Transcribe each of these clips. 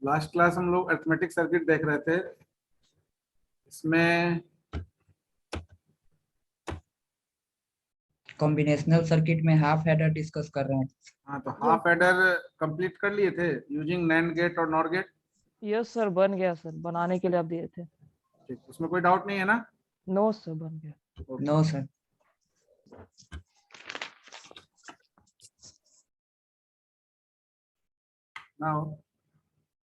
Last class हम लोग arithmetic circuit देख रहे थे। इसमें कॉम्बिनेशनल सर्किट में हाफ एडर डिस्कस कर रहे हैं। हाँ, तो हाफ एडर कंप्लीट कर लिए थे यूजिंग नैंड गेट और नॉर गेट। यस सर, बन गया सर, बनाने के लिए आप दिए थे। ठीक, उसमें कोई डाउट नहीं है ना? नो सर, बन गया। No sir. Now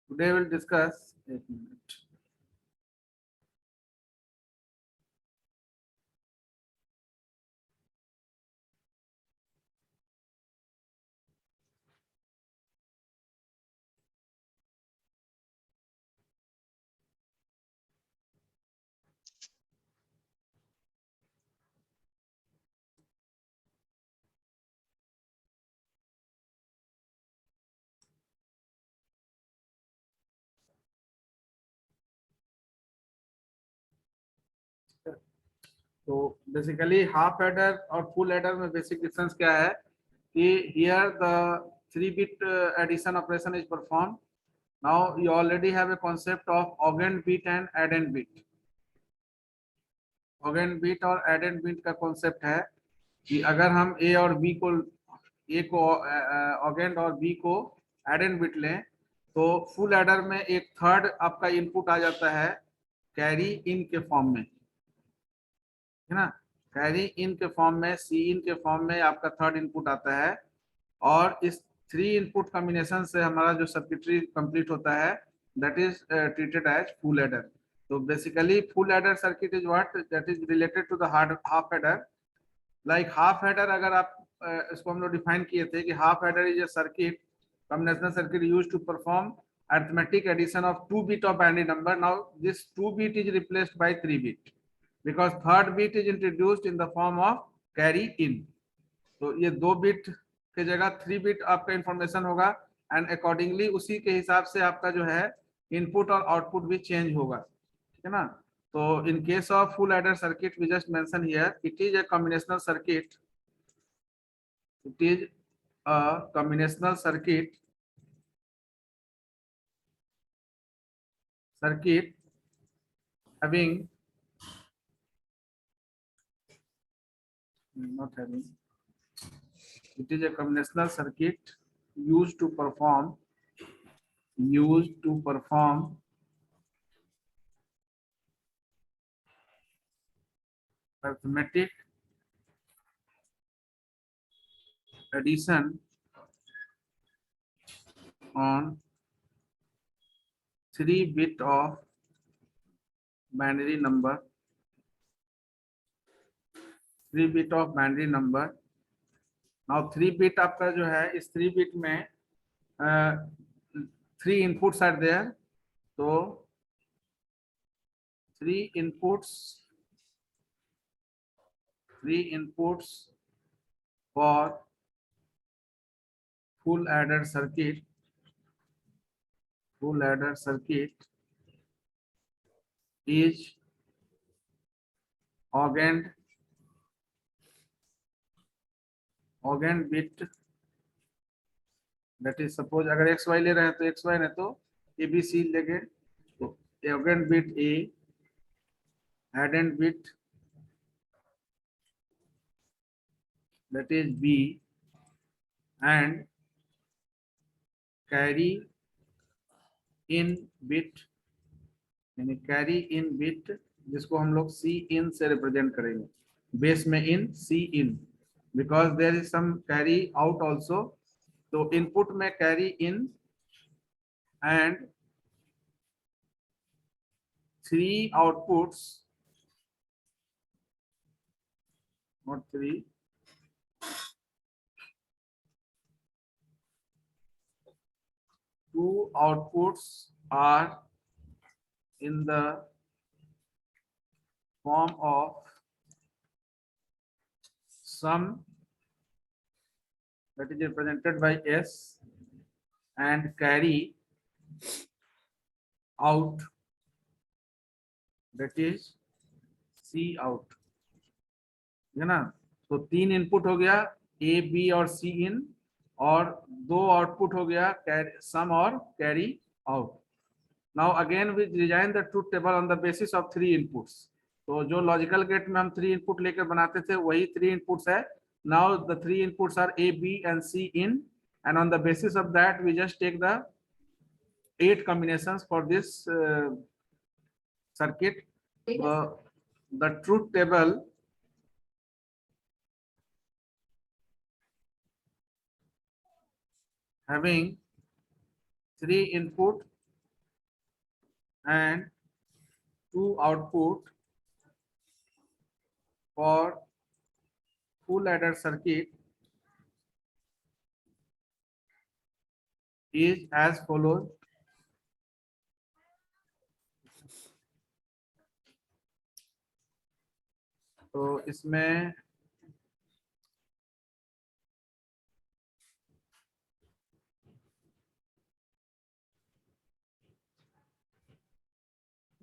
today will discuss, एक मिनट, तो बेसिकली हाफ एडर और फुल एडर में बेसिक डिफरेंस क्या है कि here the 3 bit addition operation is performed. Now you already have a concept of augment bit and addend bit. augment bit और addend bit का concept है कि अगर हम a और b को augment और b को addend bit लें तो फुल एडर में एक थर्ड आपका इनपुट आ जाता है कैरी इन के फॉर्म में, है ना। कैरी इन के फॉर्म में, सी इन के फॉर्म में आपका थर्ड इनपुट आता है और इस 3 इनपुट कॉम्बिनेशन से हमारा जो सर्किटरी कंप्लीट होता है that is treated as full adder. तो basically full adder circuit is what that is related to the half adder. Like half adder अगर आप इसको हम लोग डिफाइन किए थे कि half adder is a circuit, combinational circuit used to perform arithmetic addition of 2 bit of binary number. Now this 2 bit is replaced by 3 bit because third bit is introduced in the form of carry in. तो ये 2 bit के जगह 3 bit आपका information होगा and accordingly उसी के हिसाब से आपका जो है इनपुट और आउटपुट भी चेंज होगा, ठीक है ना। तो in case of full adder circuit we just mention here it is a combinational circuit, it is a combinational circuit having not having it is a combinational circuit used to perform arithmetic addition on 3 bit of binary number, 3 bit of binary number. Now 3 bit आपका जो है इस 3 bit में 3 inputs are there, तो 3 inputs for full adder circuit is augment bit, that is suppose अगर XY ले रहे हैं तो XY नहीं तो ABC लेंगे, तो augment bit A, addend bit that is B and carry in bit, यानी कैरी इन बिट जिसको हम लोग सी इन से रिप्रेजेंट करेंगे, बेस में in C in because there is some carry out also, तो इनपुट में carry in and 3 outputs, not 3, 2 outputs are in the form of sum that is represented by S and carry out that is C out, है ना। तो 3 input हो गया A, B और C इन और 2 output हो गया सम और carry out. Now again we design the truth table on the basis of 3 inputs. तो जो लॉजिकल गेट में हम 3 इनपुट लेकर बनाते थे वही 3 इनपुट्स है. Now the 3 inputs are A, B and C in, and on the basis of that we just take the 8 combinations for this circuit. The truth table having 3 input and 2 output for full adder circuit is as follows. तो इसमें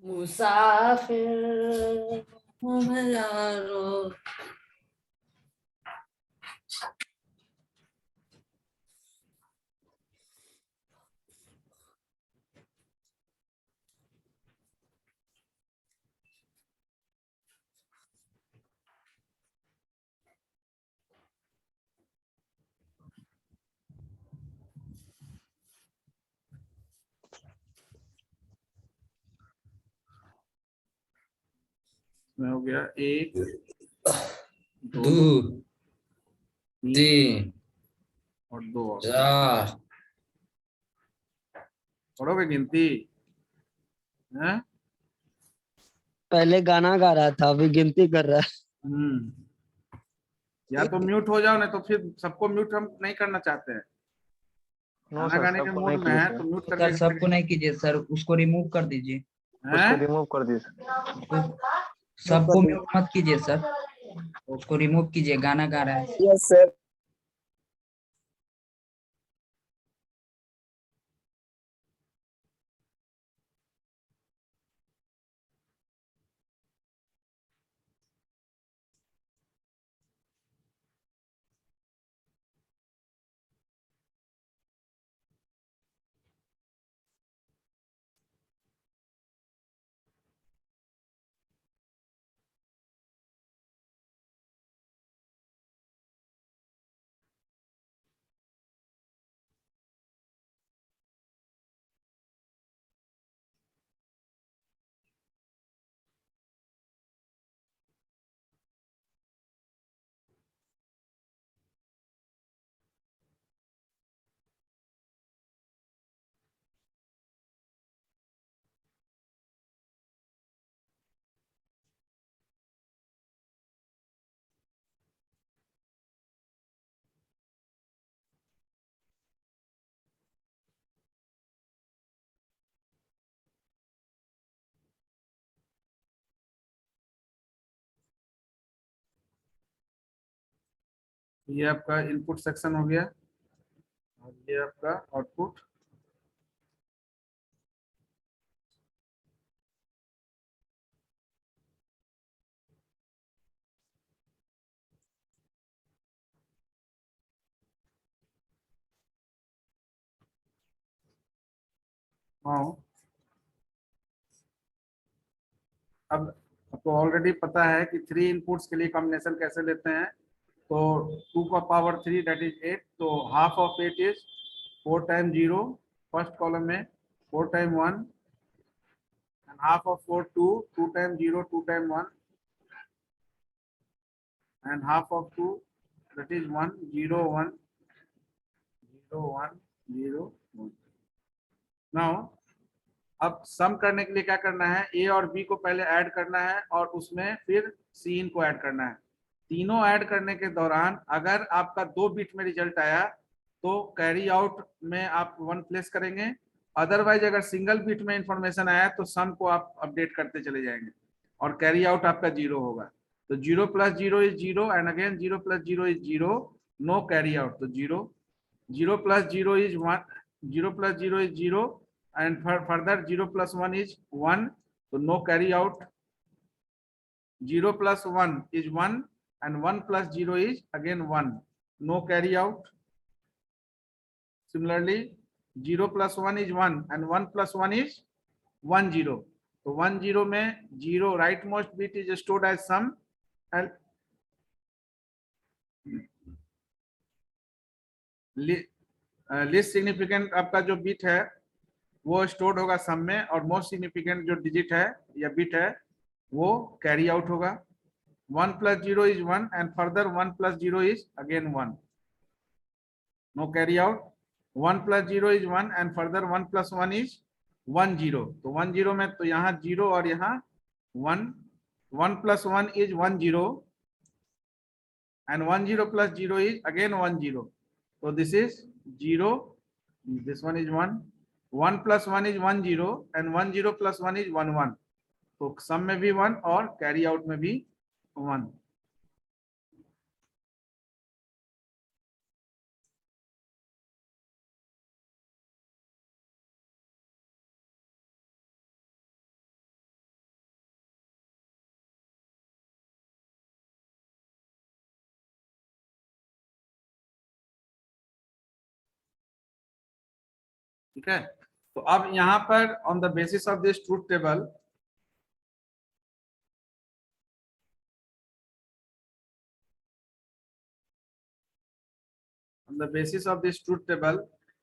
मुसाफिर हूँ मैं यारो. में हो गया 1 2 दो 3 तीन और 2 और चार. पढ़ोगे गिनती हैं? पहले गाना गा रहा था अभी गिनती कर रहा है. या तो म्यूट हो जाओ, नहीं तो फिर सबको म्यूट हम नहीं करना चाहते हैं. नो गाना सर, गाने के सबको मूड नहीं में किए है सर। तो म्यूट सर करके सबको नहीं कीजिए सर, उसको रिमूव कर दीजिए. उसको हैं? रिमूव कर दिए सर। सबको म्यूट मत कीजिए सर, उसको रिमूव कीजिए, गाना गा रहा है. Yes sir. ये आपका इनपुट सेक्शन हो गया और ये आपका आउटपुट. हाँ, अब आपको ऑलरेडी पता है कि 3 इनपुट्स के लिए कॉम्बिनेशन कैसे लेते हैं. तो 2 का पावर 3 दैट इज 8. तो half of 8 is 4 time 0 first column में, 4 time 1 and half of 4 2 time 0 2 time 1 and half of 2 that is 1 0 1 0 1 0 1. Now अब सम करने के लिए क्या करना है, ए और बी को पहले ऐड करना है और उसमें फिर सी इन को ऐड करना है. तीनों ऐड करने के दौरान अगर आपका 2 बिट में रिजल्ट आया तो कैरी आउट में आप 1 प्लेस करेंगे. अदरवाइज अगर सिंगल बिट में इंफॉर्मेशन आया तो सम को आप अपडेट करते चले जाएंगे और कैरी आउट आपका 0 होगा. तो 0 + 0 is 0 and again 0 + 0 is 0, no carry out. तो 0 0 + 0 is 1, 0 + 0 is 0 and further 0 + 1 is 1, so no carry out. 0 + 1 is 1 and 1 + 0 is again 1, no carry out. Similarly 0 + 1 is 1 and 1 + 1 is 1 0. तो 1 0 में 0 rightmost bit is stored as sum and least significant आपका जो bit है वो stored होगा सम में, और most significant जो डिजिट है या बिट है वो कैरी आउट होगा. 1 + 0 is 1 and further 1 + 0 is again 1. No carry out. 1 + 0 is 1 and further 1 + 1 is 1 0. तो 1 0 में तो यहाँ 0 और यहाँ 1. 1 + 1 is 1 0 and 1 0 + 0 is again 1 0. So this is 0. This one is 1. 1 + 1 is 1 0 and 1 0 + 1 is 1 1. तो सम में भी 1 और कैरी आउट में भी 1. ठीक है. तो अब यहाँ पर on the basis of this truth table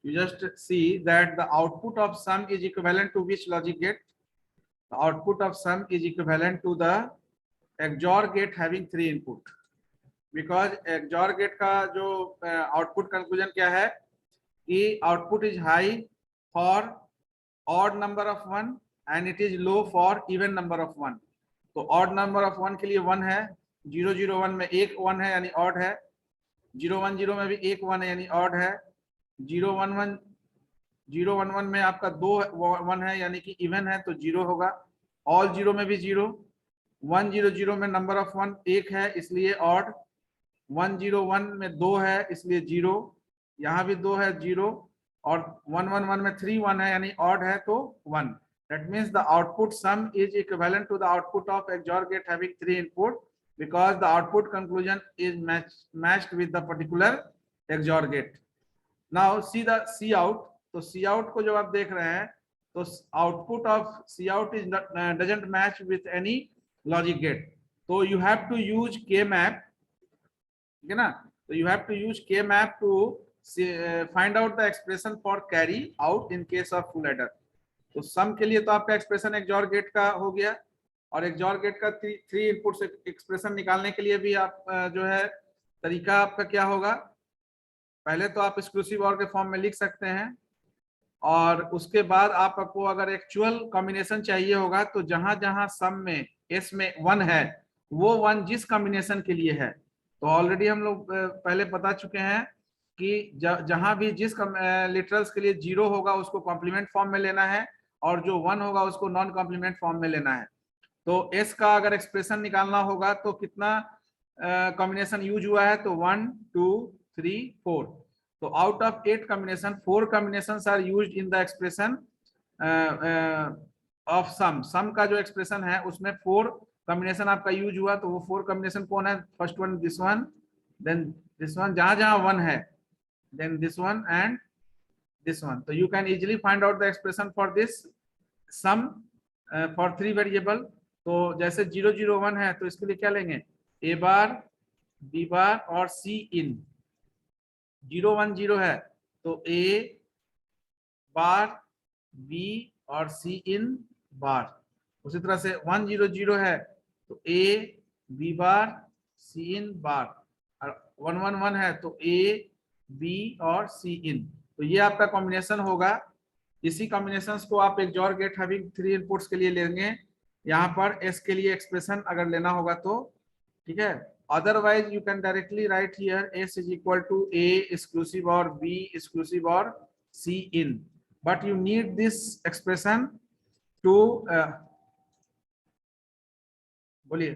you just see that the output of sum is equivalent to which logic gate? The output of sum is equivalent to the XOR gate having 3 input. Because XOR gate का जो output conclusion क्या है कि output is high for odd number of 1 and it is low for even number of 1. तो odd number of 1 के लिए 1 है, 0 0 1 में एक 1 है यानी odd है, 0 1 0 में भी एक 1 है यानी odd है, 0 1 1 में आपका 2 1 है यानी कि इवन है तो 0 होगा, ऑल 0 में भी 0, 1 0 0 में नंबर ऑफ 1 एक है इसलिए odd, 1 0 1 में 2 है इसलिए 0, यहाँ भी 2 है 0, और 1 1 1 में 3 1 है यानी odd है तो 1. That means the output sum is equivalent to the output of XOR gate having 3 input because the output conclusion is matched with the particular XOR gate. Now see the C out. तो C out को जब आप देख रहे हैं तो output of C out is not, doesn't match with any logic gate. So you have to use K map, ठीक है ना? So you have to use K map to find out the expression for carry out in case of full adder. तो सम के लिए तो आपका expression XOR gate का हो गया, और XOR गेट का 3 इनपुट से एक्सप्रेशन निकालने के लिए भी आप जो है तरीका आपका क्या होगा, पहले तो आप एक्सक्लूसिव OR के फॉर्म में लिख सकते हैं, और उसके बाद आपको अगर एक्चुअल कॉम्बिनेशन चाहिए होगा तो जहां जहां सम में S में 1 है वो 1 जिस कॉम्बिनेशन के लिए है, तो ऑलरेडी हम लोग पहले बता चुके हैं कि जहां भी जिस लिटरल्स के लिए 0 होगा उसको कॉम्प्लीमेंट फॉर्म में लेना है, और जो 1 होगा उसको नॉन कॉम्प्लीमेंट फॉर्म में लेना है. तो S का अगर एक्सप्रेशन निकालना होगा तो कितना कॉम्बिनेशन यूज हुआ है, तो 1 2 3 4. तो out of 8 combination 4 combinations are used in the expression of sum. Sum का जो एक्सप्रेशन है उसमें 4 कॉम्बिनेशन आपका यूज हुआ. तो वो 4 कॉम्बिनेशन कौन है? First one this one, then this one, जहां जहां 1 है, then this one and this one. So you can easily find out the expression for this sum for 3 variable. तो जैसे 0 0 1 है तो इसके लिए क्या लेंगे, A बार B बार और C इन. 0 1 0 है तो A बार B और C इन बार. उसी तरह से 1 0 0 है तो A B बार C इन बार, और 1 1 1 है तो A B और C इन. तो ये आपका कॉम्बिनेशन होगा. इसी कॉम्बिनेशंस को आप XOR गेट हैविंग 3 इनपुट्स के लिए लेंगे. यहाँ पर S के लिए एक्सप्रेशन अगर लेना होगा तो ठीक है. Otherwise you can directly write here S is equal to A exclusive OR B exclusive OR C in, but you need this expression to बोलिए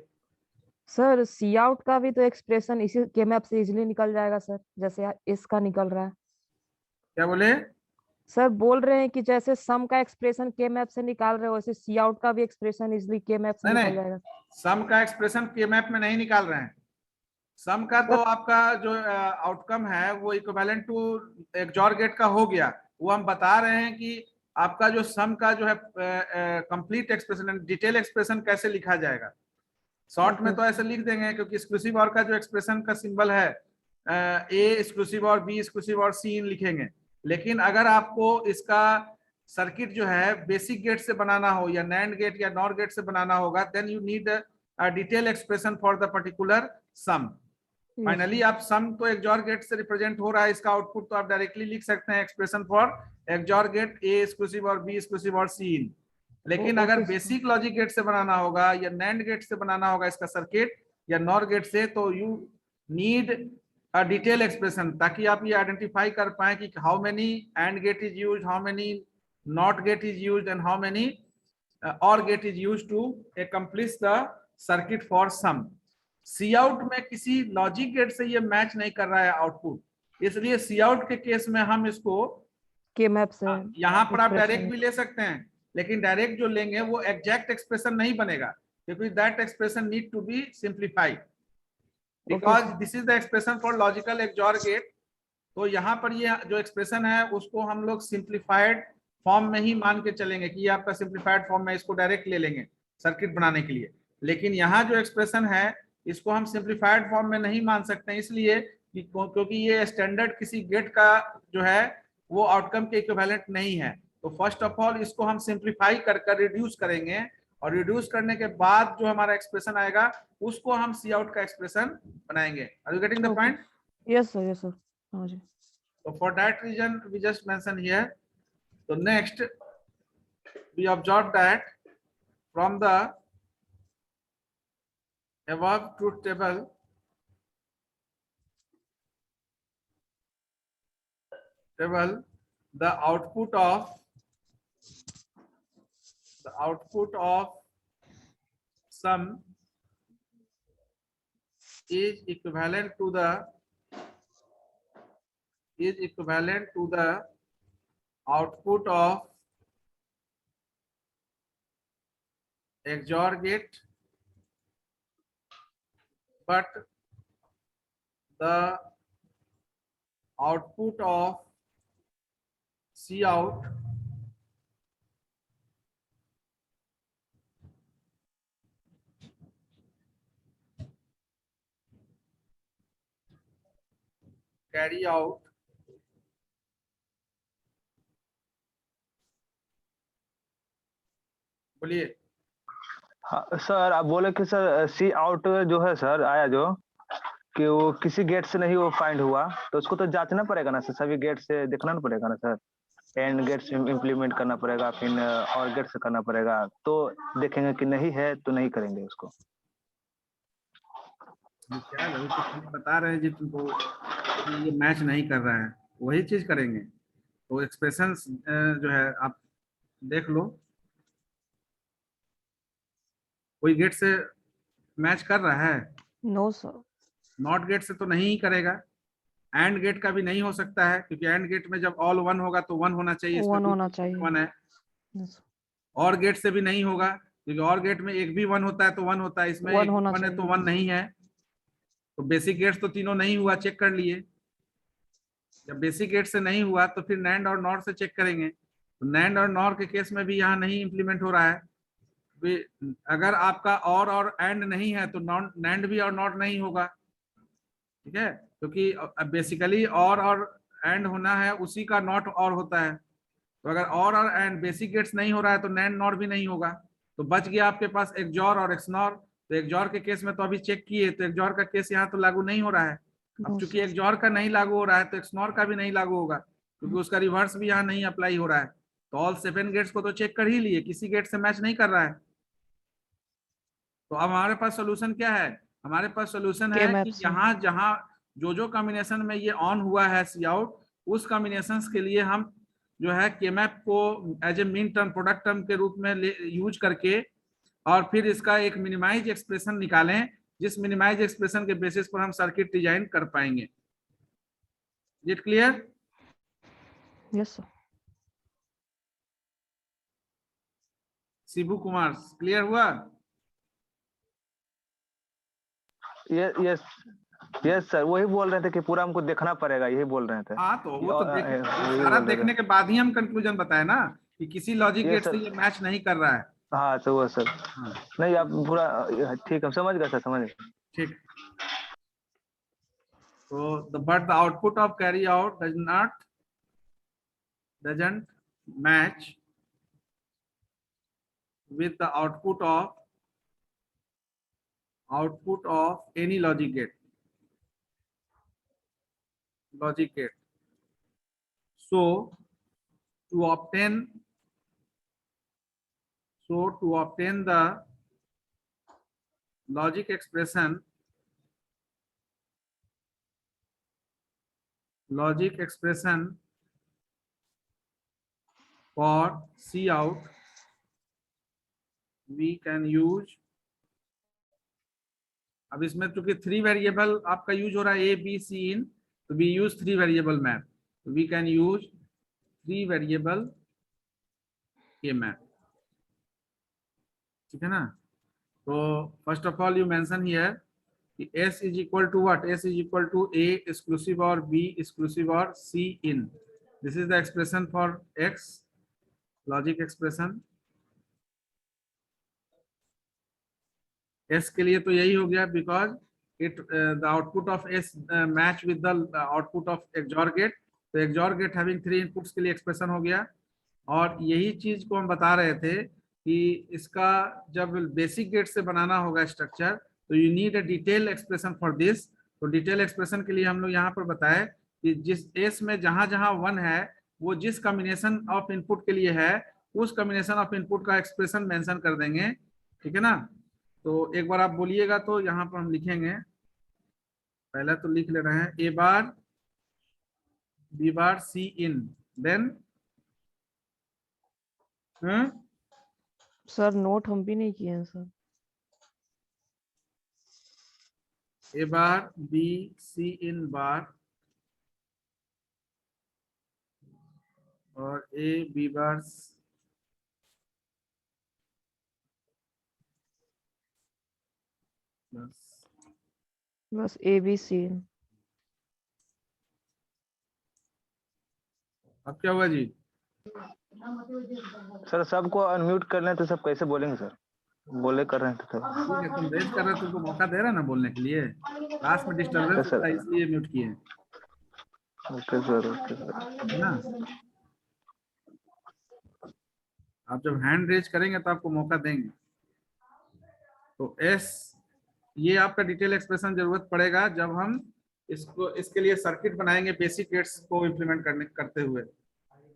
सर. सी आउट का भी तो एक्सप्रेशन इसी के मैप से इजीली निकल जाएगा सर, जैसे इसका निकल रहा है. क्या बोले सर? बोल रहे हैं कि जैसे सम का एक्सप्रेशन के मैप से निकाल रहे हो वैसे सी आउट का भी एक्सप्रेशन इजीली के मैप से निकल जाएगा. सम का एक्सप्रेशन के मैप में नहीं निकाल रहे हैं. सम का तो आपका जो आउटकम है वो इक्विवेलेंट टू XOR गेट का हो गया, वो हम बता रहे हैं कि आपका जो सम का जो है कंप्लीट एक्सप्रेशन, डिटेल एक्सप्रेशन कैसे लिखा जाएगा। शॉर्ट में तो ऐसे लिख देंगे, क्योंकि एक्सक्लूसिव और का जो एक्सप्रेशन का सिंबल है ए exclusive OR, B exclusive OR, C इन लिखेंगे। लेकिन अगर आपको इसका सर्किट जो है बेसिक गेट से बनाना हो या नैंड गेट या नॉर गेट से बनाना होगा, then you need a detail expression for the particular sum. Finally आप सम तो एक्सओर गेट से रिप्रेजेंट हो रहा है, इसका आउटपुट तो आप डायरेक्टली लिख सकते हैं expression for XOR gate A exclusive OR, B exclusive OR, C इन। लेकिन अगर बेसिक लॉजिक गेट से बनाना होगा या नैंड गेट से बनाना होगा इसका सर्किट या नॉर गेट से, तो you need a detail expression, ताकि आप ये आइडेंटिफाई कर पाए कि how many AND gate is used, how many NOT gate is used and how many OR gate is used to accomplish the circuit for sum. C out में किसी logic gate से ये मैच नहीं कर रहा है आउटपुट, इसलिए सी out के केस में हम इसको के मैप से यहाँ पर आप expression- डायरेक्ट भी ले सकते हैं, लेकिन डायरेक्ट जो लेंगे वो एग्जैक्ट एक्सप्रेशन नहीं बनेगा, क्योंकि that expression need to be simplified, because this is the expression for logical XOR gate. तो यहाँ पर ये जो एक्सप्रेशन है उसको हम लोग सिंप्लीफाइड फॉर्म में ही मान के चलेंगे कि ये आपका सिंप्लीफाइड फॉर्म में, इसको डायरेक्ट ले लेंगे सर्किट बनाने के लिए। लेकिन यहाँ जो एक्सप्रेशन है इसको हम सिंप्लीफाइड फॉर्म में नहीं मान सकते, इसलिए क्योंकि ये स्टैंडर्ड किसी गेट का जो है वो आउटकम के इक्विवेलेंट नहीं है। तो फर्स्ट ऑफ ऑल इसको हम सिंप्लीफाई कर रिड्यूस करेंगे, और रिड्यूस करने के बाद जो हमारा एक्सप्रेशन आएगा उसको हम सी आउट का एक्सप्रेशन बनाएंगे। Are you getting the point? Yes sir, yes sir. हाँ जी। So for that reason we just mention here. So next we observe that from the above truth table, the output of sum is equivalent to the output of XOR gate, but the output of Cout carry out बोलिए। हाँ sir, आप बोले कि sir C out जो है sir आया जो कि वो किसी गेट से नहीं वो फाइंड हुआ, तो उसको तो जांचना पड़ेगा ना सर, सभी गेट से देखना ना पड़ेगा ना सर, एंड गेट से इम्प्लीमेंट करना पड़ेगा, फिर और गेट से करना पड़ेगा, तो देखेंगे कि नहीं है तो नहीं करेंगे उसको। क्या है अभी तो बता रहे हैं जी तुमको कि ये मैच नहीं कर रहा है, वही चीज करेंगे। तो एक्सप्रेशंस जो है आप देख लो, कोई गेट से मैच कर रहा है? No sir. नॉट गेट से तो नहीं ही करेगा, एंड गेट का भी नहीं हो सकता है, क्योंकि एंड गेट में जब ऑल वन होगा तो वन होना चाहिए, इसमें 1 होना चाहिए। वन है। Yes, sir. और गेट से भी नहीं होगा, क्योंकि और गेट में एक भी वन होता है तो वन होता है, इसमें One एक होना वन है तो चाहिए। वन नहीं है। तो बेसिक गेट्स तो तीनों नहीं हुआ, चेक कर लिए। जब बेसिक गेट से नहीं हुआ तो फिर नैंड और नॉर से चेक करेंगे। तो नैंड और नॉर के केस में भी यहाँ नहीं इंप्लीमेंट हो रहा है। अगर आपका और एंड नहीं है तो नैंड भी और नॉट नहीं होगा, ठीक है, क्योंकि बेसिकली और एंड होना है, उसी का नॉट और होता है। तो अगर और एंड बेसिक गेट्स नहीं हो रहा है तो नैंड नॉर भी नहीं होगा। तो बच गया आपके पास एक्सओर और एक्सनॉर। तो एक्सओर के केस में तो अभी चेक किए, तो एक्सओर का केस यहाँ तो लागू नहीं हो रहा है। अब No, चूंकि एक्सओर का नहीं लागू हो रहा है तो एक्सनॉर का भी नहीं लागू होगा, क्योंकि उसका रिवर्स भी यहाँ नहीं अप्लाई हो रहा है। तो ऑल 7 गेट्स को तो चेक कर ही लिए, किसी गेट से मैच नहीं कर रहा है। तो अब हमारे पास सोल्यूशन क्या है? हमारे पास सोल्यूशन है कि यहाँ जहाँ जो कॉम्बिनेशन में ये ऑन हुआ है सी आउट, उस कॉम्बिनेशन के लिए हम जो है केमैप को as a minterm product term के रूप में यूज करके और फिर इसका एक मिनिमाइज एक्सप्रेशन निकालें, जिस मिनिमाइज एक्सप्रेशन के बेसिस पर हम सर्किट डिजाइन कर पाएंगे। It clear? Yes sir. Shibu Kumar, clear हुआ? यस यस सर, वही बोल रहे थे कि पूरा हमको देखना पड़ेगा, यही बोल रहे थे। हाँ तो वो तो वही सारा बोल रहे देखने थे। के बाद ही हम कंक्लूजन बताए ना कि किसी लॉजिक ये गेट से सर, ये मैच नहीं कर रहा है। हाँ तो वो सर, हाँ नहीं आप पूरा ठीक है, समझ गए सर, समझ गए। ठीक। So but the output of carry out doesn't match with the output of any logic gate. So to obtain the logic expression for C out, we can use, अब इसमें चूंकि 3 वेरिएबल आपका यूज हो रहा है A B C इन, तो we use 3 variable map, we can use 3 variable के map, ठीक है ना। तो first of all you mention here S is equal to what? S is equal to A exclusive or B exclusive or C in. This is the expression for X, logic expression. S के लिए तो यही हो गया because the output of S match with the output of XOR gate. तो XOR gate having 3 inputs के लिए expression हो गया। और यही चीज को हम बता रहे थे कि इसका जब बेसिक गेट से बनाना होगा स्ट्रक्चर, तो you need a detail expression for this. तो डिटेल एक्सप्रेशन के लिए हम लोग यहाँ पर बताए कि जिस एस में जहां जहां 1 है, वो जिस कॉम्बिनेशन ऑफ इनपुट के लिए है, उस कॉम्बिनेशन ऑफ इनपुट का एक्सप्रेशन मेंशन कर देंगे, ठीक है ना। तो एक बार आप बोलिएगा तो यहाँ पर हम लिखेंगे, पहले तो लिख ले रहे हैं ए बार बी बार सी इन, देन सर नोट हम भी नहीं किए हैं sir. A bar B C in बार और ए बी बार बस ABC। अब क्या हुआ जी? सर सबको अनम्यूट कर लें तो सब कैसे बोलेंगे सर, बोले कर रहे हैं तो ठीक है, तुम रेज कर रहे हो, तुमको मौका दे रहा है ना बोलने के लिए, क्लास में डिस्टर्बेंस होता है इसलिए म्यूट किए, ओके सर, ओके सर। है ना। आप जब हैंड रेज करेंगे तो आपको मौका देंगे। तो एस, ये आपका डिटेल एक्सप्रेशन जरूरत पड़ेगा जब हम इसके लिए सर्किट बनाएंगे बेसिक गेट्स को इम्प्लीमेंट करते हुए।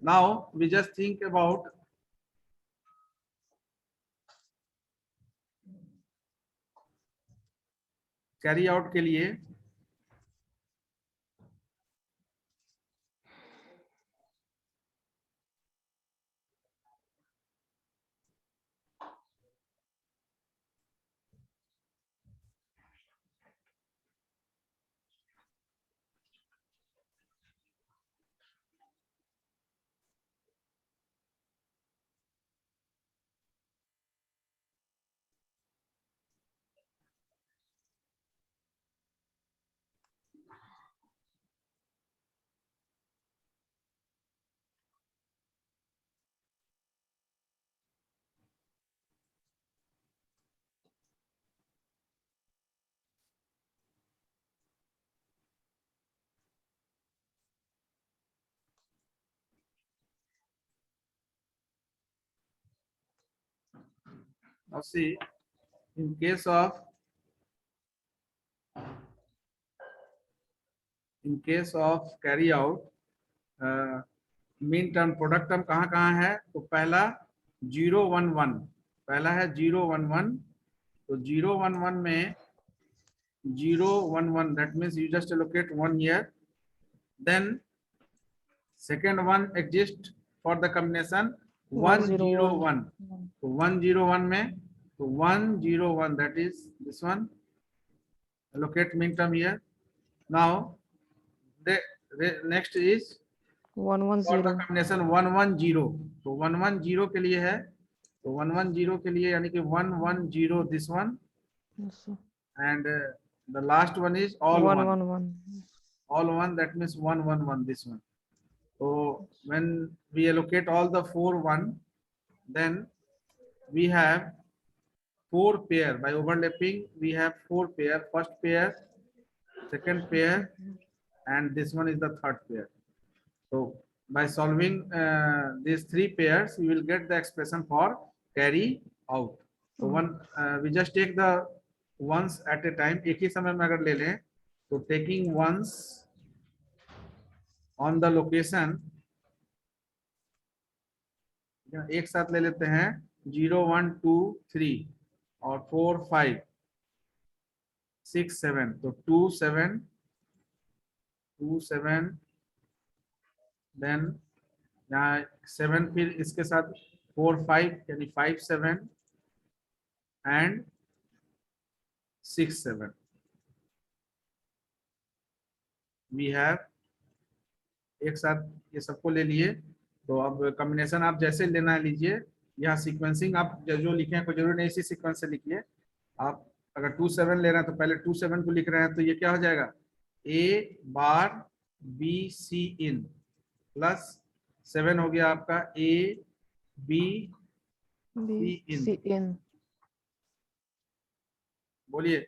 Now we just think about carry out के लिए now see, in case of carry out, minterm product term कहाँ कहाँ है? तो पहला 0 1 1, पहला है 0 1 1, तो 0 1 1 में 0 1 1, that means you just allocate 1 here, then second one exists for the combination 1 0 1, तो 1 0 1 में, तो 1 0 1, that is this one, allocate min term here. Now the next is 1 1 for the 0। combination 1 1 0, तो 1 1 0 के लिए है, तो 1 1 0 के लिए यानी कि 1 1 0 this one, Yes, sir. and The last one is all one one. one one. All one, that means 1 1 1, this one. So when we allocate all the 4 1, then we have 4 pair. By overlapping we have 4 pair. First pair, second pair, and this one is the third pair. So by solving these 3 pairs, you will get the expression for carry out. So one we just take the ones at a time. एक ही समय में अगर ले लें तो taking ones on the location, एक साथ ले लेते हैं 0 1 2 3 और 4 5 6 7, तो 2 7 2 7, देन यहाँ 7, फिर इसके साथ 4 5 यानी 5 7 एंड 6 7. वी हैव एक साथ ये सबको ले लिए. तो अब कॉम्बिनेशन आप जैसे लेना है लीजिए. यहाँ सीक्वेंसिंग आप जो लिखे हैं कोई जरूरी नहीं इसी सीक्वेंस से लिखिए. आप अगर 2 7 ले रहे हैं तो पहले 2 7 को लिख रहे हैं, तो ये क्या हो जाएगा, ए bar B C in plus 7 हो गया आपका A B C in. C in. बोलिए,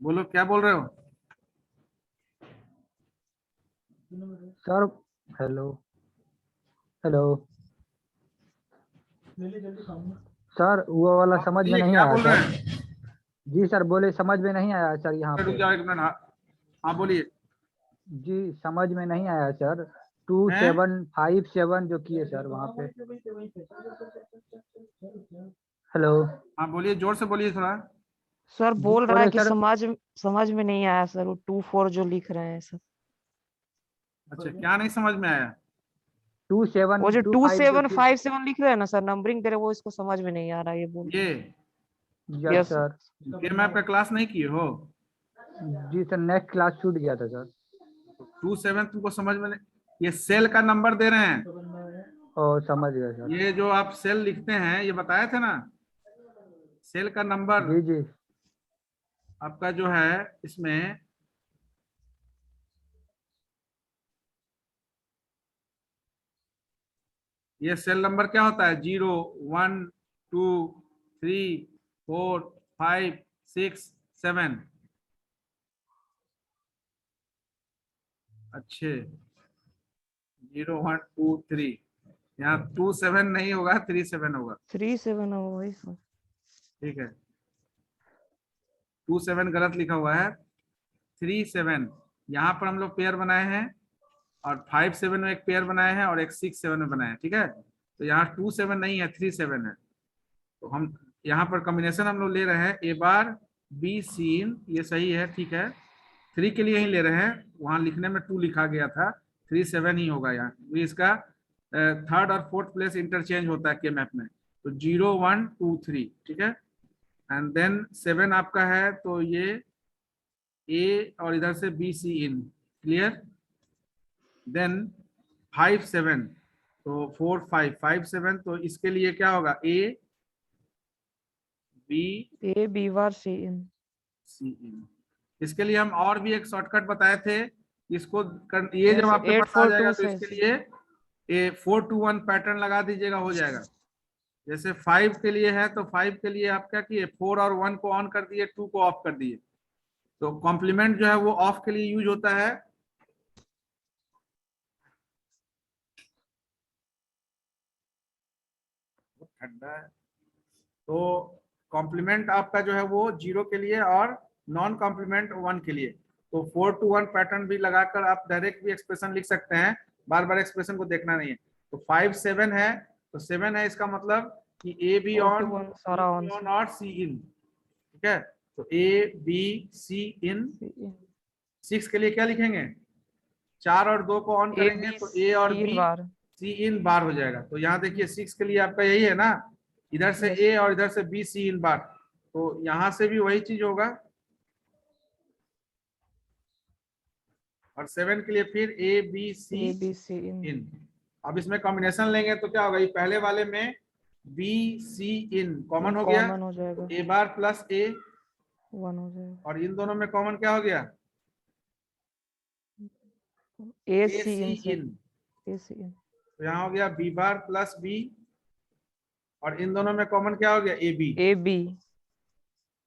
बोलो क्या बोल रहे हो. सर हेलो हेलो सर वो वाला समझ में ये नहीं क्या आया बोल रहे सर. हैं. जी सर बोले समझ में नहीं आया सर यहाँ रुक पे. जाओ एक मिनट. हाँ बोलिए. जी समझ में नहीं आया सर. 2 हैं? 7 5 7 जो किए सर वहाँ पे. हेलो हाँ बोलिए, जोर से बोलिए थोड़ा. सर जी, बोल रहा है बोले कि सर. समझ में नहीं आया सर, वो 2 4 जो लिख रहे हैं सर. अच्छा, क्या नहीं समझ में आया. 2 7 वो जो 2 2 5 7 5 7 लिख रहे हैं ना सर, नंबरिंग दे रहे हैं, वो इसको समझ में नहीं आ रहा, ये बोल. ये यस यस सर. फिर मैं आपका क्लास नहीं किए हो. जी सर नेक्स्ट क्लास छूट गया था सर. 2 7 तुमको समझ में नहीं. ये सेल का नंबर दे रहे हैं. ओ समझ गया सर. ये जो आप सेल लिखते हैं ये बताए थे ना, सेल का नंबर जी जी आपका जो है इसमें ये सेल नंबर क्या होता है, 0 1 2 3 4 5 6 7. अच्छे, 0 1 2 3. यहाँ 2 7 नहीं होगा, 3 7 होगा. 3 7 हो वही सर. ठीक है, 2 7 गलत लिखा हुआ है. 3 7 यहाँ पर हम लोग पेयर बनाए हैं, और 5 7 में एक पेयर बनाए हैं, और एक 6 7 में बनाए हैं. ठीक है, तो यहाँ 2 7 नहीं है, 3 7 है. तो हम यहाँ पर कॉम्बिनेशन हम लोग ले रहे हैं ए बार बी सी इन. ये सही है, ठीक है. 3 के लिए ही ले रहे हैं, वहां लिखने में 2 लिखा गया था, 3 7 ही होगा. यहाँ भी इसका थर्ड और फोर्थ प्लेस इंटरचेंज होता है के मैप में. तो 0 1 2 3. ठीक है, एंड देन 7 आपका है, तो ये ए और इधर से बी सी इन. क्लियर. देन 5 7, तो 4 5 5 7, तो इसके लिए क्या होगा, A B bar C in. C in. इसके लिए हम और भी एक शॉर्टकट बताए थे. इसको ये जब Yes, आपके पास आ 8 4 जाएगा 2 तो से. इसके लिए ए 4 2 1 पैटर्न लगा दीजिएगा, हो जाएगा. जैसे 5 के लिए है, तो 5 के लिए आप क्या किए, 4 और 1 को ऑन कर दिए, 2 को ऑफ कर दिए. तो कॉम्प्लीमेंट जो है वो ऑफ के लिए यूज होता है. ठंडा है. तो कॉम्प्लीमेंट आपका जो है वो 0 के लिए और नॉन कॉम्प्लीमेंट 1 के लिए. तो 4 to 1 पैटर्न भी लगाकर आप डायरेक्ट भी एक्सप्रेशन लिख सकते हैं, बार बार एक्सप्रेशन को देखना नहीं है. तो 5 7 है, तो 7 है, इसका मतलब कि ए बी 4 ऑन to 1 सारा ऑन. और सी इन. ठीक है, तो ए बी सी इन. 6 के लिए क्या लिखेंगे, 4 और 2 को ऑन करेंगे, तो ए और बी सी इन बार हो जाएगा. तो यहाँ देखिए 6 के लिए आपका यही है ना, इधर से ए और इधर से बी सी इन बार. तो यहाँ से भी वही चीज होगा. और 7 के लिए फिर ए बी सी इन. अब इसमें कॉम्बिनेशन लेंगे तो क्या होगा, ये पहले वाले में बी सी इन कॉमन हो गया, कॉमन हो जाएगा, ए बार प्लस ए, 1 हो जाएगा, और इन दोनों में कॉमन क्या हो गया, ए ए सी सी इन सर, इन। ए सी इन, तो यहाँ हो गया बी बार प्लस बी, और इन दोनों में कॉमन क्या हो गया, ए बी। ए बी,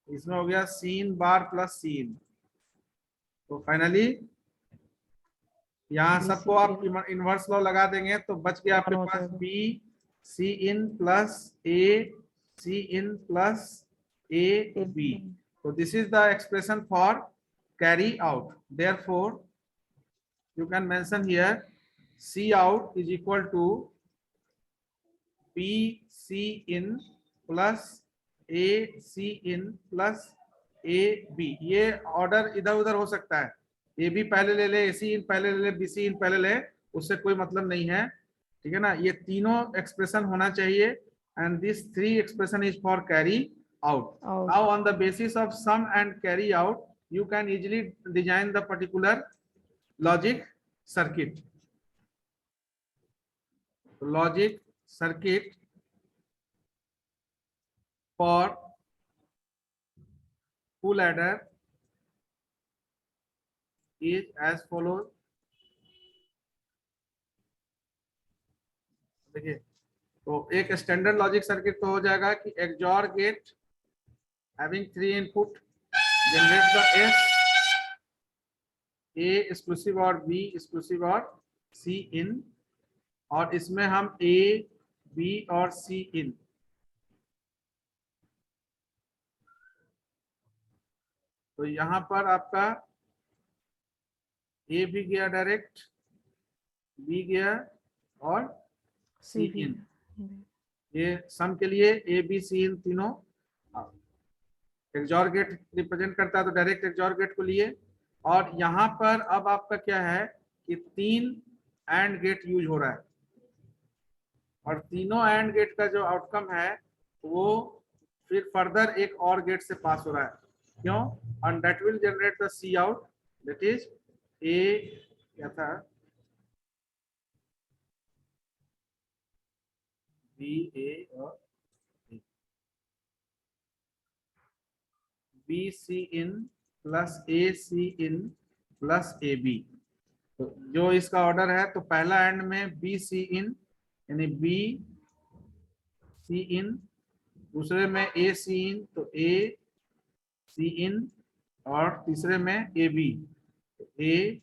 इसमें हो गया सीन बार प्लस सीन। तो फाइनली यहाँ बी सबको सी आप इन इनवर्स लॉ लगा देंगे तो बच गया 1 आपके हो पास जाएगा, B C in plus A C in plus A A B. B, So this is the expression for carry out. Therefore, you can mention here C out is equal to B C in plus A C in plus A B। ये order इधर उधर हो सकता है, A B पहले ले ले, ए C इन पहले ले ले, बी सी इन पहले ले, उससे कोई मतलब नहीं है, ठीक है ना। ये तीनों एक्सप्रेशन होना चाहिए, and this three expression is for carry out. out, Now on the basis of sum and carry out, you can easily design the particular logic circuit. Logic circuit for full adder is as follows. देखिए, तो एक standard logic circuit तो हो जाएगा कि XOR gate having 3 input generate the S, A exclusive और B exclusive और C in, और इसमें हम A, B और C in, तो यहाँ पर आपका A भी गया डायरेक्ट, B गया और C सी बी, in। ये सम के लिए A B C in तीनों XOR गेट रिप्रेजेंट करता है, तो डायरेक्ट XOR गेट को लिए। और यहाँ पर अब आपका क्या है कि 3 AND गेट यूज हो रहा है, और तीनों AND गेट का जो आउटकम है वो फिर फर्दर एक और गेट से पास हो रहा है। क्यों? And that will generate the C out, that is A, क्या था, बी ए और B C in plus A C in plus A B. तो जो इसका ऑर्डर है, तो पहला एंड में बी सी इन यानी बी सी इन, दूसरे में ए सी इन तो ए सी इन, और तीसरे में ए बी तो ए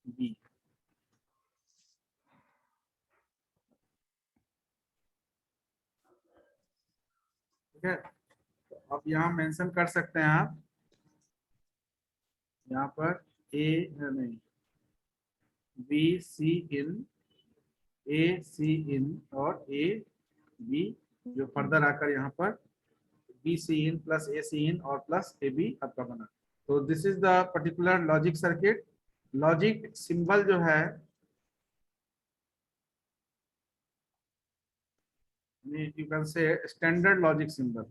बी। ठीक है, तो अब यहाँ मेंशन कर सकते हैं आप, यहाँ पर ए नहीं, B C in, A C in और ए बी, जो फर्दर आकर यहाँ पर B C in plus A C in और प्लस ए बी आपका बना। तो this is the particular logic circuit. Logic symbol जो है, you can say standard logic symbol,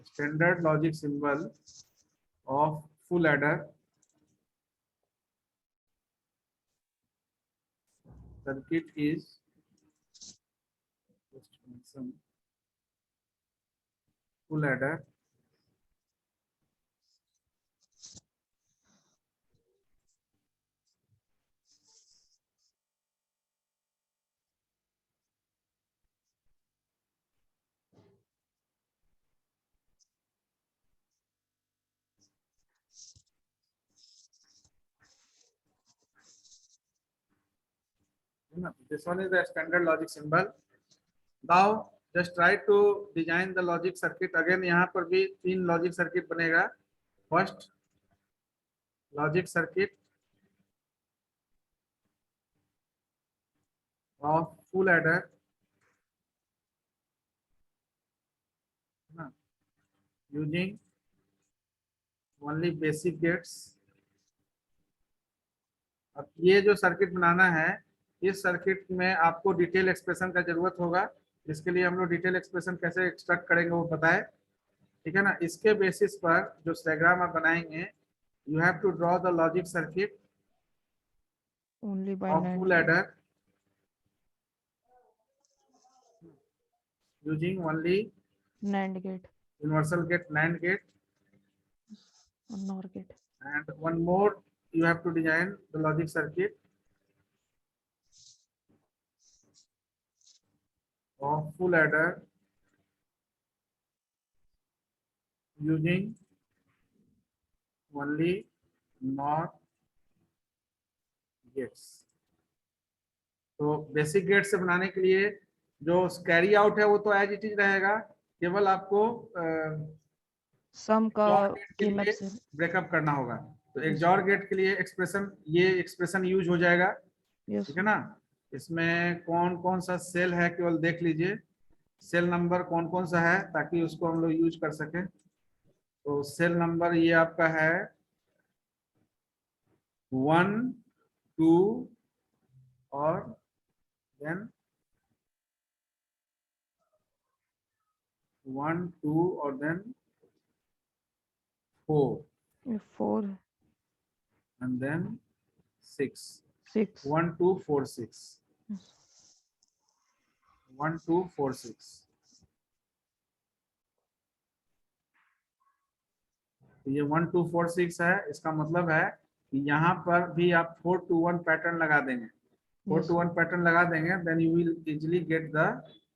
standard logic symbol of full adder circuit is, just mention full adder this one is the standard logic symbol. Now just try to design the logic circuit again। यहाँ पर भी 3 logic circuit बनेगा। First logic circuit of full adder using only basic gates. अब ये जो circuit बनाना है, इस circuit में आपको डिटेल एक्सप्रेशन का जरूरत होगा। इसके लिए हम लोग डिटेल एक्सप्रेशन कैसे एक्सट्रैक्ट करेंगे वो बताए, ठीक है ना। इसके बेसिस पर जो डायग्राम आप बनाएंगे, you have to draw the logic circuit only by of full adder using only NAND gate universal gate, NAND gate, or NOR gate. and one more you have to design the logic circuit of full adder using only NOR gates. तो basic gate से बनाने के लिए जो carry out है वो तो as it is रहेगा, केवल आपको सम का XOR गेट के के मैप लिए से ब्रेकअप करना होगा। तो XOR गेट के लिए एक्सप्रेशन, ये एक्सप्रेशन यूज हो जाएगा, यस ठीक है ना। इसमें कौन कौन सा सेल है केवल देख लीजिए, सेल नंबर कौन कौन सा है ताकि उसको हम लोग यूज कर सकें। तो सेल नंबर ये आपका है 1 2 और देन 1 2 और देन 4 4 and then 6 6 1 2 4 6 1 2 4 6। तो ये 1 2 4 6 है, इसका मतलब है कि यहाँ पर भी आप 4 to 1 पैटर्न लगा देंगे, 4 Yes. to 1 पैटर्न लगा देंगे, then you will easily get the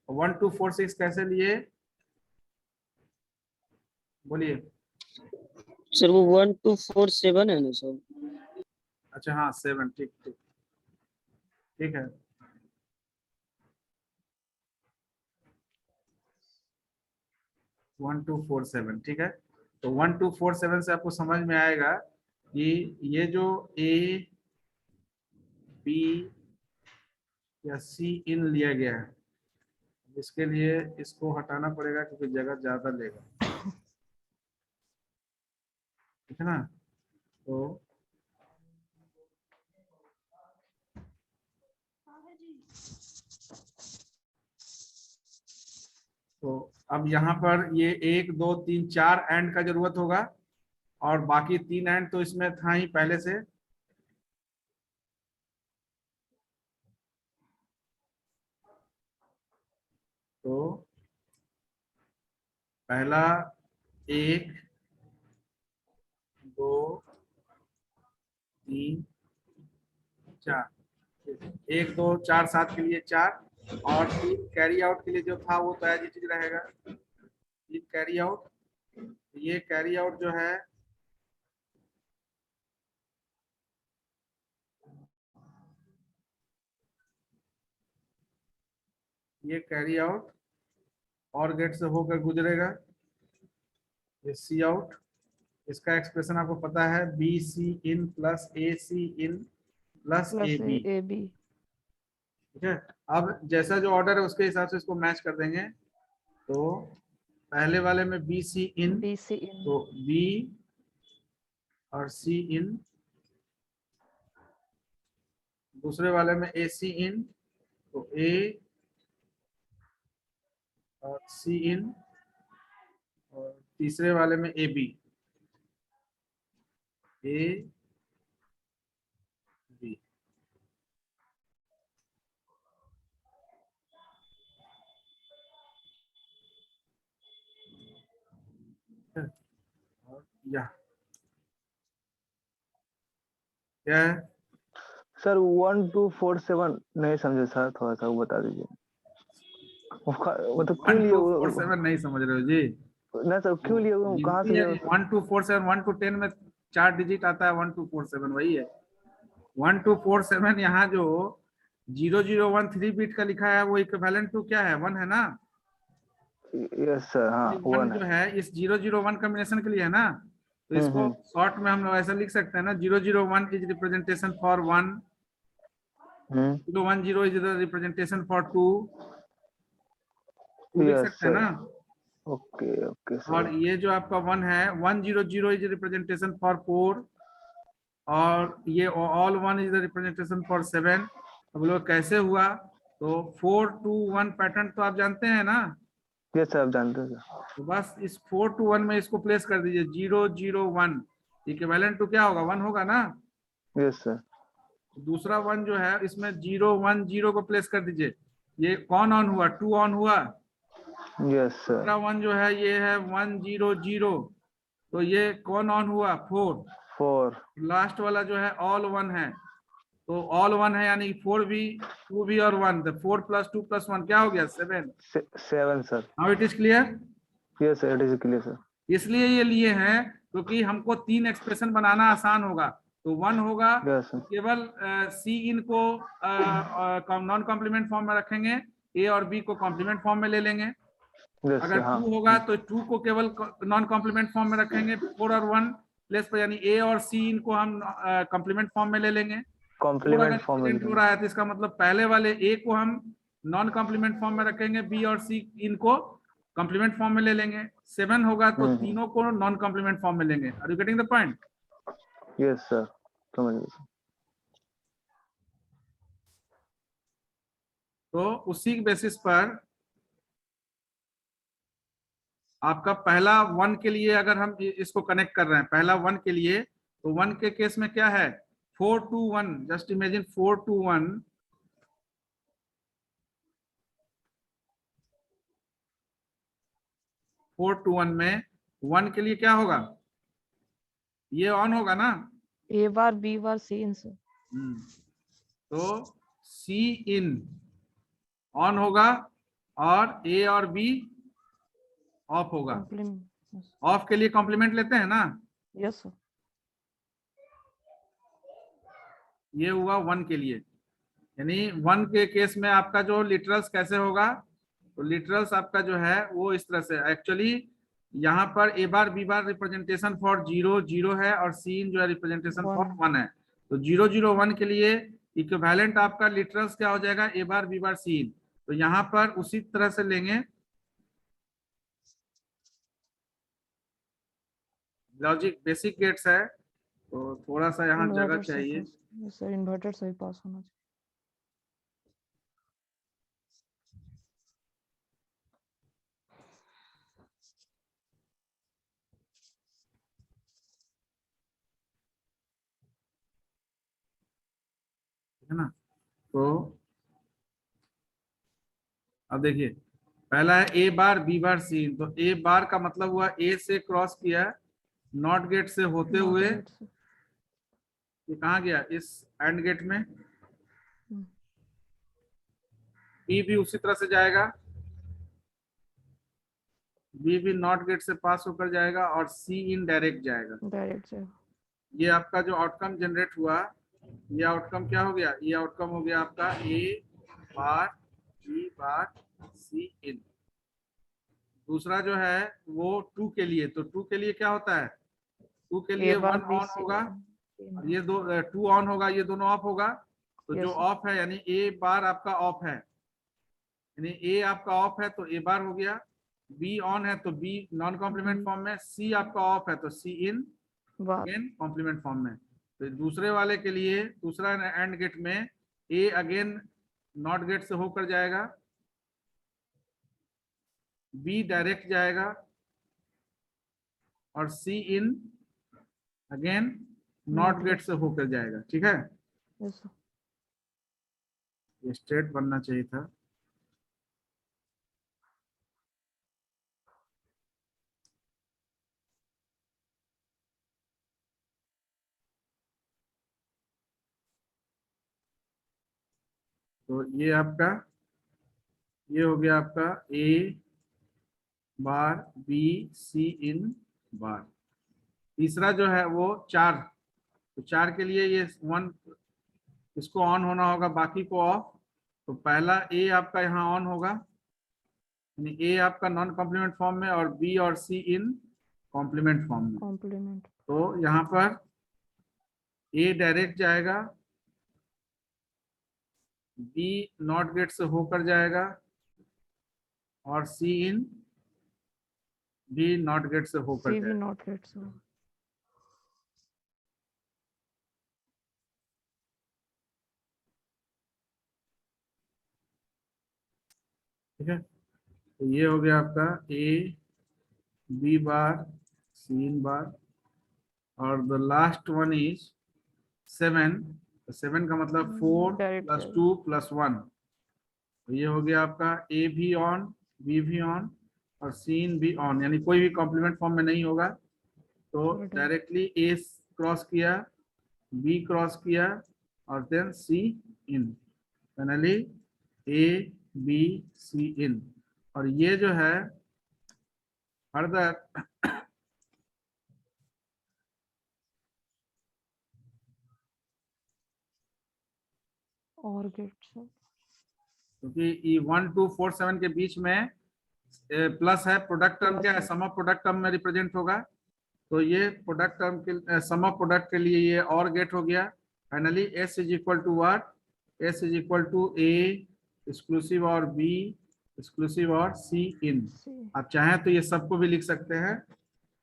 1 2 4 6। कैसे लिए बोलिए। सर वो 1 2 4 7 है ना सर? अच्छा हाँ 7, ठीक ठीक ठीक है। वन 2 4 7 ठीक है। तो 1 2 4 7 से आपको समझ में आएगा कि ये जो A B या C इन लिया गया है, इसके लिए इसको हटाना पड़ेगा क्योंकि जगह ज्यादा लेगा, ठीक है ना। तो अब यहाँ पर ये 1 2 3 4 एंड का जरूरत होगा, और बाकी 3 एंड तो इसमें था ही पहले से। तो पहला 1 2 3 4, 1 2 4 7 के लिए 4, और 3 कैरी आउट के लिए जो था वो तो एज इट इज रहेगा 3 कैरी आउट। ये कैरी आउट जो है ये कैरी आउट और गेट से होकर गुजरेगा। ये सी आउट, इसका एक्सप्रेशन आपको पता है B C in plus A C in plus A B, A B. ठीक है। अब जैसा जो ऑर्डर है उसके हिसाब से इसको मैच कर देंगे। तो पहले वाले में बी सी इन, तो बी और सी इन, दूसरे वाले में ए सी इन, तो ए और सी इन, और तीसरे वाले में ए बी, ए बी। और यह क्या है सर 1 2 4 7 नहीं समझे सर, थोड़ा सा वो बता दीजिए। मतलब क्यों 1 लिए 2 वो? 4 7 नहीं समझ रहे हो जी। ना सर क्यों लिए वो, कहाँ से लिए? 1 2 4 7 1 to 10 में 4 डिजिट आता है, 1 2 4 7 वही है। 1 2 4 7 यहाँ जो 0 0 1 3 बिट का लिखा है वो इक्विवेलेंट टू क्या है, 1 है ना। यस सर, हाँ 1 जो है इस 0 0 1 कॉम्बिनेशन के लिए है ना, तो इसको शॉर्ट में हम लोग ऐसा लिख सकते हैं ना, 0 0 1 is representation for 1, 0 1 0 is the representation for 2 लिख सकते हैं ना। Okay okay sir. और ये जो आपका 1 है 1 0 0 इज रिप्रेजेंटेशन फॉर 4, और ये all 1 is the representation for 7। अब लोग कैसे हुआ, तो 4 2 1 पैटर्न तो आप जानते हैं ना। यस सर, आप जानते हैं सर। तो बस इस 4 to 1 में इसको प्लेस कर दीजिए, 0 0 1 इक्विवेलेंट टू क्या होगा, 1 होगा ना। Yes sir. दूसरा 1 जो है इसमें 0 1 0 को प्लेस कर दीजिए। ये कौन ऑन हुआ, 2 ऑन हुआ, यस सर। दूसरा 1 जो है ये है 100, तो ये कौन ऑन हुआ? 4। 4 लास्ट वाला जो है ऑल 1 है, तो ऑल 1 है यानी 4 भी 2 भी और 1, तो 4 + 2 + 1 क्या हो गया? 7। 7 sir. Now it is clear. Yes sir, it is clear sir. इसलिए ये लिए हैं क्योंकि हमको 3 एक्सप्रेशन बनाना आसान होगा। तो 1 होगा यस सर। केवल सी इन को नॉन कॉम्प्लीमेंट फॉर्म में रखेंगे, ए और बी को कॉम्प्लीमेंट फॉर्म में ले लेंगे। यस अगर सर। हाँ 2 होगा तो 2 को केवल नॉन कॉम्प्लीमेंट फॉर्म में रखेंगे, 4 और 1 प्लेस पर, यानी ए और सी इनको हम कॉम्प्लीमेंट फॉर्म में ले लेंगे। 4 कॉम्प्लीमेंट अगर फॉर्म में प्रेजेंट हो रहा है तो इसका मतलब पहले वाले ए को हम नॉन कॉम्प्लीमेंट फॉर्म में रखेंगे, बी और सी इनको कॉम्प्लीमेंट फॉर्म में ले लेंगे। 7 होगा तो तीनों को नॉन कॉम्प्लीमेंट फॉर्म में लेंगे। Are you getting the point? Yes sir, समझ गए सर। तो उसी बेसिस पर आपका पहला 1 के लिए अगर हम इसको कनेक्ट कर रहे हैं, पहला 1 के लिए, तो 1 के केस में क्या है? 4 to 1, just imagine 4 to 1, 4 to 1 में 1 के लिए क्या होगा? ये ऑन होगा ना? ए बार बी बार सी इन से तो सी इन ऑन होगा और ए और बी ऑफ होगा। कॉम्प्लीमेंट। ऑफ के लिए कॉम्प्लीमेंट लेते हैं ना? Yes sir. ये हुआ 1 के लिए, यानी 1 के केस में आपका जो लिटरल्स कैसे होगा? तो लिटरल्स आपका जो है वो इस तरह से, एक्चुअली यहाँ पर ए bar B bar representation for 0 0 है और सी इन जो है रिप्रेजेंटेशन फॉर 1 है। तो 0 0 1 के लिए इक्विवेलेंट आपका लिटरल्स क्या हो जाएगा? ए बार बी बार सी इन। तो यहाँ पर उसी तरह से लेंगे, लॉजिक बेसिक गेट्स है तो थोड़ा सा यहाँ जगह चाहिए। सर इन्वर्टेड सही पास होना चाहिए। है ना? तो अब देखिए, पहला है ए बार बी बार सी इन, तो ए बार का मतलब हुआ ए से क्रॉस किया, नॉट गेट से होते हुए ये कहाँ गया? इस एंड गेट में। बी भी उसी तरह से जाएगा, बी भी नॉट गेट से पास होकर जाएगा और सी इन डायरेक्ट जाएगा। डायरेक्ट जाएगा। ये आपका जो आउटकम जनरेट हुआ, ये आउटकम क्या हो गया? ये आउटकम हो गया आपका ए बार बी बार सी इन। दूसरा जो है वो 2 के लिए, तो 2 के लिए क्या होता है? 2 के लिए 1 ऑन होगा, ये 2 ऑन होगा, ये दोनों ऑफ होगा। तो जो ऑफ है यानी ए बार आपका ऑफ है, यानी ए आपका ऑफ है तो ए बार हो गया। बी ऑन है तो बी नॉन कॉम्प्लीमेंट फॉर्म में, सी आपका ऑफ है तो सी इन अगेन कॉम्प्लीमेंट फॉर्म में। तो दूसरे वाले के लिए दूसरा एंड गेट में ए अगेन नॉट गेट से होकर जाएगा, बी डायरेक्ट जाएगा और C in again not gate से होकर जाएगा। ठीक है? Yes sir. ये स्ट्रेट बनना चाहिए था। तो ये आपका, ये हो गया आपका ए बार बी सी इन बार। तीसरा जो है वो 4, तो 4 के लिए ये 1 इसको ऑन होना होगा, बाकी को ऑफ। तो पहला ए आपका यहाँ ऑन होगा, यानी ए आपका नॉन कॉम्प्लीमेंट फॉर्म में और बी और सी इन कॉम्प्लीमेंट फॉर्म में। कॉम्प्लीमेंट। तो यहाँ पर ए डायरेक्ट जाएगा, बी नॉट गेट से होकर जाएगा और सी इन भी नॉट गेट से होकर सी भी जाएगा। नॉट गेट से। ठीक है? तो ये हो गया आपका A B bar C in बार, और द लास्ट वन इज 7। 7 का मतलब 4 + 2 + 1। तो ये हो गया आपका ए भी ऑन बी भी ऑन और सीन भी ऑन, यानी कोई भी कॉम्प्लीमेंट फॉर्म में नहीं होगा। तो Alright. डायरेक्टली ए क्रॉस किया, बी क्रॉस किया और then C in, finally A B C in. और ये जो है फर्दर और गेट्स क्योंकि 1 2 4 7 के बीच में प्लस है, प्रोडक्ट टर्म क्या है, सम ऑफ प्रोडक्ट टर्म में रिप्रेजेंट होगा। तो ये प्रोडक्ट टर्म के सम ऑफ प्रोडक्ट के लिए ये और गेट हो गया। Finally S is equal to what, S is equal to A exclusive OR B exclusive OR C इन। आप चाहें तो ये सबको भी लिख सकते हैं,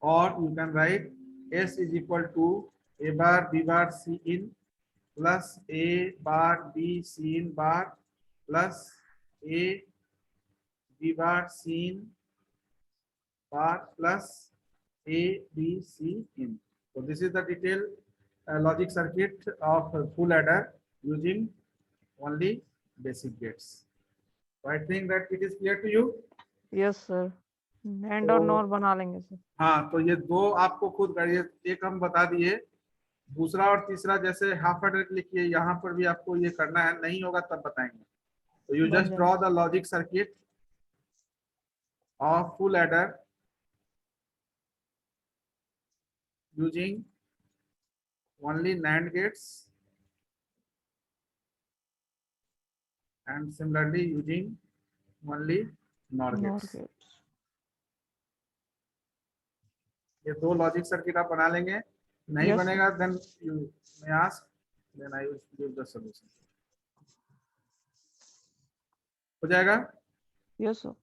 और you can write S is equal to A bar B bar C in plus A bar B C in bar plus A B bar C in bar plus A, B, C in. So this is the detailed logic circuit of full adder using only basic gates. So I think that it is clear to you. Yes sir, and और तो- nor बना लेंगे sir. हाँ, तो ये दो आपको खुद करिए, एक हम बता दिए, दूसरा और तीसरा जैसे हाफ एडर लिखिए, यहाँ पर भी आपको ये करना है, नहीं होगा तब बताएंगे। तो you one just draw the logic circuit of full adder using only NAND gates and similarly using only NOR NOR gates. Gates. ये दो लॉजिक सर्किट आप बना लेंगे, नहीं Yes. बनेगा then you may ask, then I will give the solution. हो जाएगा? Yes sir.